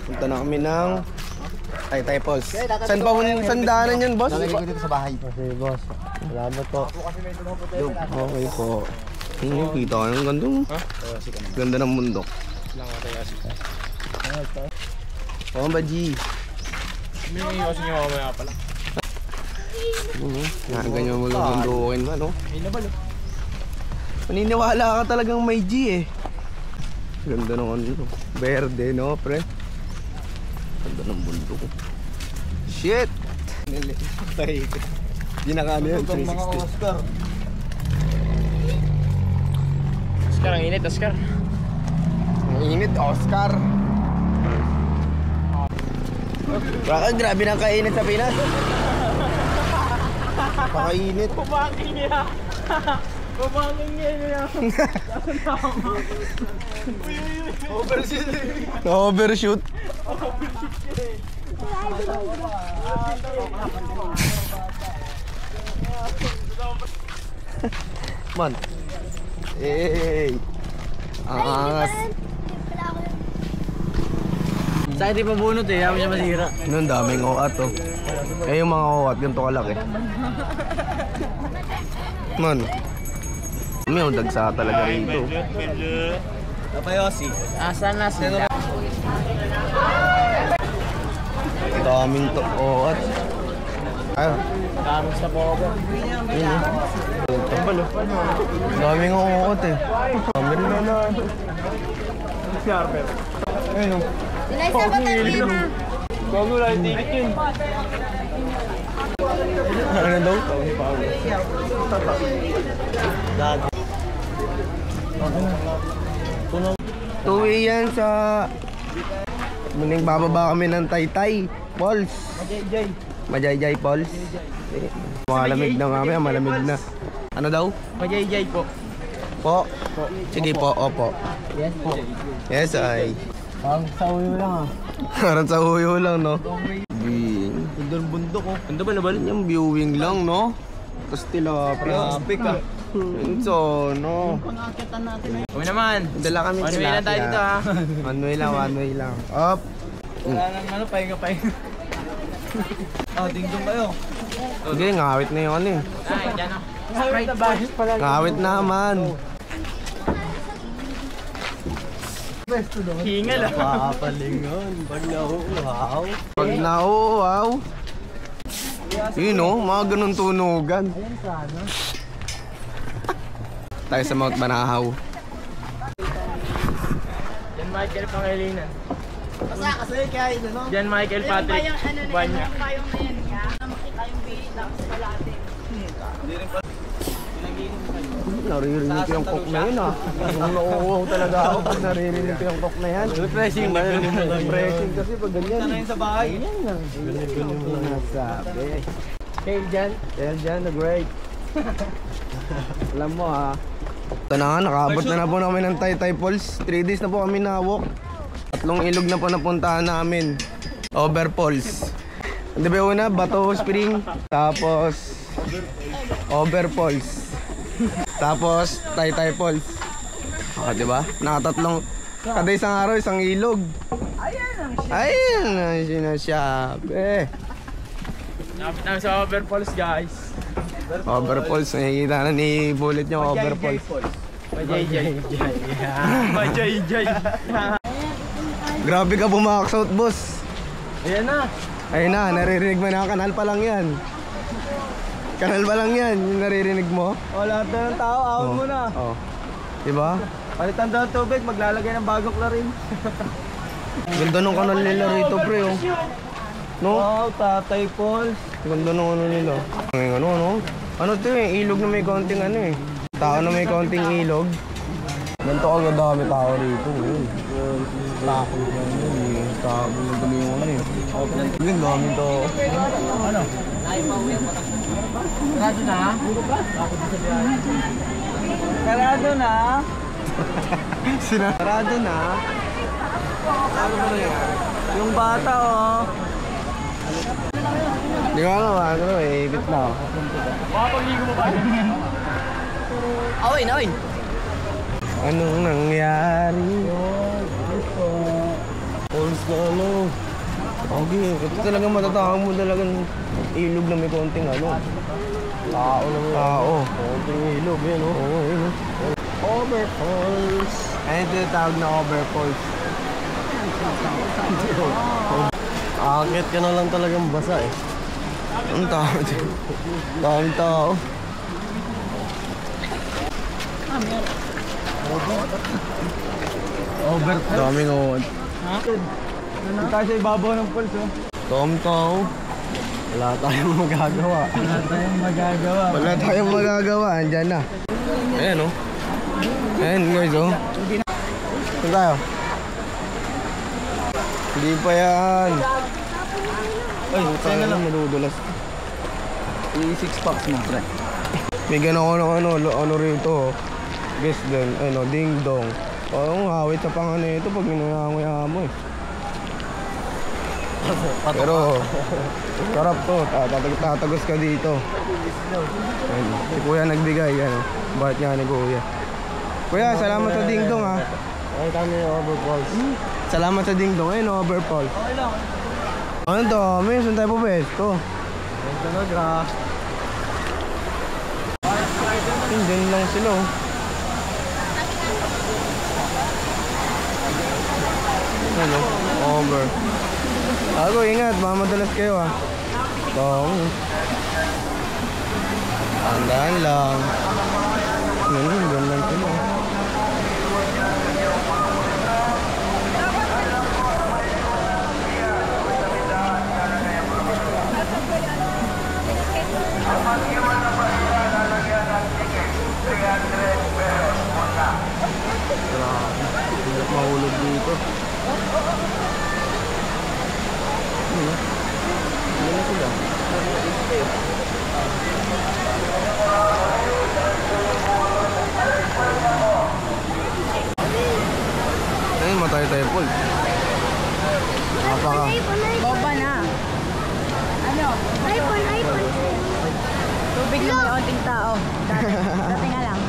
Punta na kami ng Taytay Falls. Saan pa saan daanan yun, boss? Lalagay ko dito sa bahay. Okay, boss. Salamat po. Okay po. Yung kita ko yung ganda mo. Ganda ng bundok. Oo ba, G? May iwasan nyo mamaya pala. Ganyan mo lang bundukin man, no? Maniniwala ka talagang may G eh. Ganda ng ano. Verde, no, pre? Ganda ng bundok. Shit! Hindi na kano yun, 360. Oscar. Oscar, ang init, Oscar. Ang init, Oscar. Baka grabe ng kainit sa Pinas. Pakainit. Pumaking niya. Pumaking niya. Overshoot. Overshoot. Man. Hey. Angas. Sa hindi pa bunot eh, ayaw siya masira. Ang daming uat oh. Eh yung mga uat, ganito kalaki. Man. May dagsa talaga rito. Napayosi. Asan na sila? Daming to uat. Ayun. Daming sa pogo. Tambalo. Daming uat eh. Dami rin na. Sharper. Ayun oh. Ilaisa ba tayo na? Bago lang yung ticket yun. Ano daw? Tuwi yan sa... Muling bababa kami ng Taytay Falls. Majayjay Falls. Malamig na kami, malamig na. Ano daw? Majayjay po. Po. Sige po, opo. Yes po. Yes, ay. Parang sa uyo lang ah. Parang sa uyo lang, no? Ganda ng bundok oh. Ganda ba naman yung viewing lang, no? Tapos tilapia. Speak ah. So, no? Uy naman. Dala kami One way lang tayo dito ha. One way lang, one way lang. Up. Wala nang ano, pahinga. Ah, dingdong kayo. Sige, ngawit na yun eh. Ay, dyan o. Sprite bash pala. Ngawit naman. Hingal ah. Papalingon. Pag nauuhaw. Pag nauuhaw. Yun o, mga ganun tunugan. Tayo sa Mount Banahaw. Jan Michael Pangilinan. Kasi kaya yun no? Jan Michael Patrick Banya. Payong na yan ka. Makita yung bilit tapos kalate. Naririnig ko yung coke na yun ah. Nauuhaw talaga ako pag naririnig ko yung coke na yan. Refreshing ba? Refreshing kasi pag ganyan. Sana yun sa bahay. Ganyan lang. Ganyan mo nasabi. Kale Jan. Kaya dyan, the great. Alam mo ha. Ito na nga, nakaabot na po namin ng Taytay Falls. 3 days na po kami na-walk. 3 ilog na po napuntahan namin. Over Falls. Di ba una? Bato Spring. Tapos Over Falls. Tapos Taytay Falls. Di ba? Nakatatlong. Kada isang araw, isang ilog. Ayan ang sinasabi. Napit namin sa Overfalls guys. Overfalls, nakikita na ni Bullet yung Overfalls. Majayjay. Majayjay. Grabe ka bumax out, boss. Ayan na. Ayun na, naririnig mo na, kanal pa lang yan. Kanal pa lang yan, yung naririnig mo. O, lahat na ng tao, ahon mo na. Oh. Diba? Palitan daw ng tubig, maglalagay ng bagong klarin. Ganda nung kanal nila rito, pre, oh. No? Wow, Tatay Falls. Ganda nung ano nila. Ngayon, ano? Ano to eh, ilog na may konting ano eh. Tao na may konting ilog. Ganito kagadami tao rito. Tako lang yun eh. Tako lang tuloy yung ano eh. Yung dami to. Ano? Sarado na ha? Sarado na. Sarado na. Ano ba yan? Yung bata oh. Di ko alam, ano eh, ibit na ako. Makapag-ligo mo ba? Awin, awin. Anong nangyari? Ito talagang matatawag mo talagang ilog na may konting ano. Tao lang yun. Oo. Konting ilog yan, oh. Oo, yun. Overfalls. Ayun tinatawag na overfalls. Akit ka na lang talagang basa eh. Ang tao dyan. Daming tao. Overflow. Daming awad. Tayo sa ibabaw ng pulso. Daming tao. Wala tayong magagawa. Wala tayong magagawa. Wala tayong magagawa. Andyan na. Ayan oh. Ayan guys oh. Saan tayo? Hindi pa yan. Ay, sa'yo na lang. Madudulas. I-6 packs mo, pre. Bigyan ako ng ano rito. Guess din, ano, ding dong. Oo, hawit sa pang ano ito pag minunanguya mo eh. Pero, sarap to. Tatagos ka dito. Ayun, si kuya nagbigay, ano. Bakit nga ni kuya. Kuya, salamat sa ding dong ha. Ay, kami yung overfalls. Salamat sa ding dong. Ayun, overfall. Okay lang. Ano to? May saan tayo po pesto? Ayun talaga. Diyan lang sila oh. Ano? Over. Ako, ingat. Mamadalas kayo ah. Tandaan lang. Diyan lang sila. Hirap mahulog dito. Hindi na sila. Ayun, matay tayo Paul. Napaka. Boba na. Ano? iPhone. Tubig na may onting tao. Dati nga lang.